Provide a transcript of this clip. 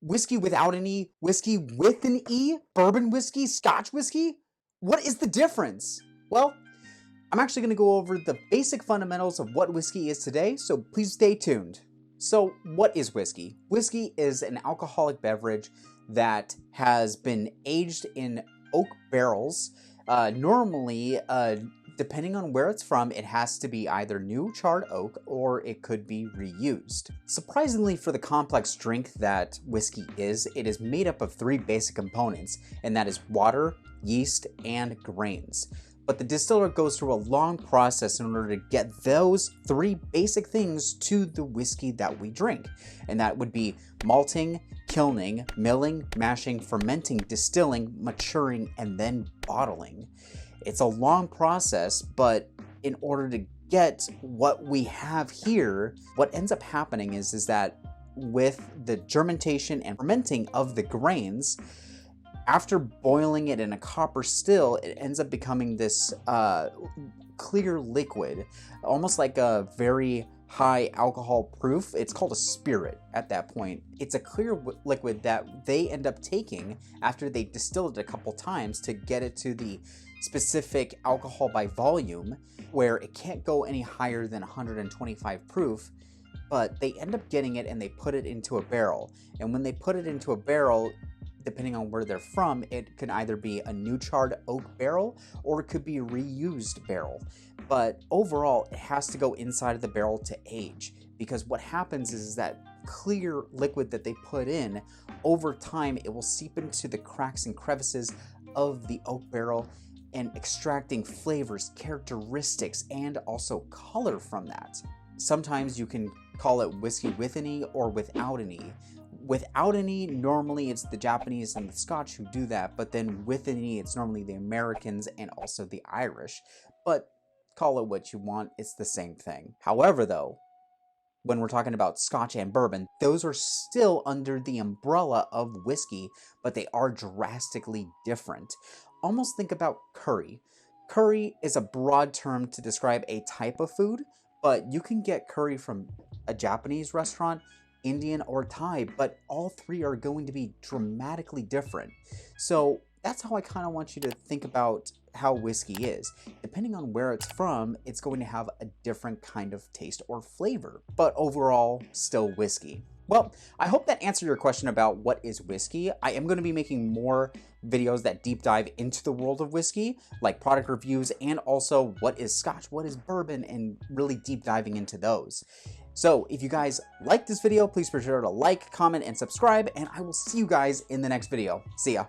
whiskey without an E, whiskey with an E, bourbon whiskey, Scotch whiskey? What is the difference? Well, I'm actually going to go over the basic fundamentals of what whiskey is today, so please stay tuned. So, what is whiskey? Whiskey is an alcoholic beverage that has been aged in oak barrels. Normally, depending on where it's from, it has to be either new charred oak or it could be reused. Surprisingly, for the complex drink that whiskey is, it is made up of three basic components, and that is water, yeast, and grains. But the distiller goes through a long process in order to get those three basic things to the whiskey that we drink. And that would be malting, kilning, milling, mashing, fermenting, distilling, maturing, and then bottling. It's a long process, but in order to get what we have here, what ends up happening is that with the fermentation and fermenting of the grains, after boiling it in a copper still, it ends up becoming this clear liquid, almost like a very high alcohol proof. It's called a spirit at that point. It's a clear liquid that they end up taking after they distill it a couple times to get it to the specific alcohol by volume, where it can't go any higher than 125 proof. But they end up getting it and they put it into a barrel. And when they put it into a barrel, depending on where they're from, it could either be a new charred oak barrel or it could be a reused barrel. But overall, it has to go inside of the barrel to age, because what happens is that clear liquid that they put in, over time, it will seep into the cracks and crevices of the oak barrel and extracting flavors, characteristics, and also color from that. Sometimes you can call it whiskey with an E or without an E. Without an E, normally it's the Japanese and the Scotch who do that, but then with an E, it's normally the Americans and also the Irish. But call it what you want, it's the same thing. However, though, when we're talking about Scotch and bourbon, those are still under the umbrella of whiskey, but they are drastically different. Almost think about curry. Curry is a broad term to describe a type of food, but you can get curry from a Japanese restaurant, Indian, or Thai, but all three are going to be dramatically different. So that's how I kind of want you to think about how whiskey is. Depending on where it's from, it's going to have a different kind of taste or flavor, but overall, still whiskey. Well, I hope that answered your question about what is whiskey. I am going to be making more videos that deep dive into the world of whiskey, like product reviews, and also what is Scotch, what is bourbon, and really deep diving into those. So if you guys like this video, please be sure to like, comment, and subscribe, and I will see you guys in the next video. See ya.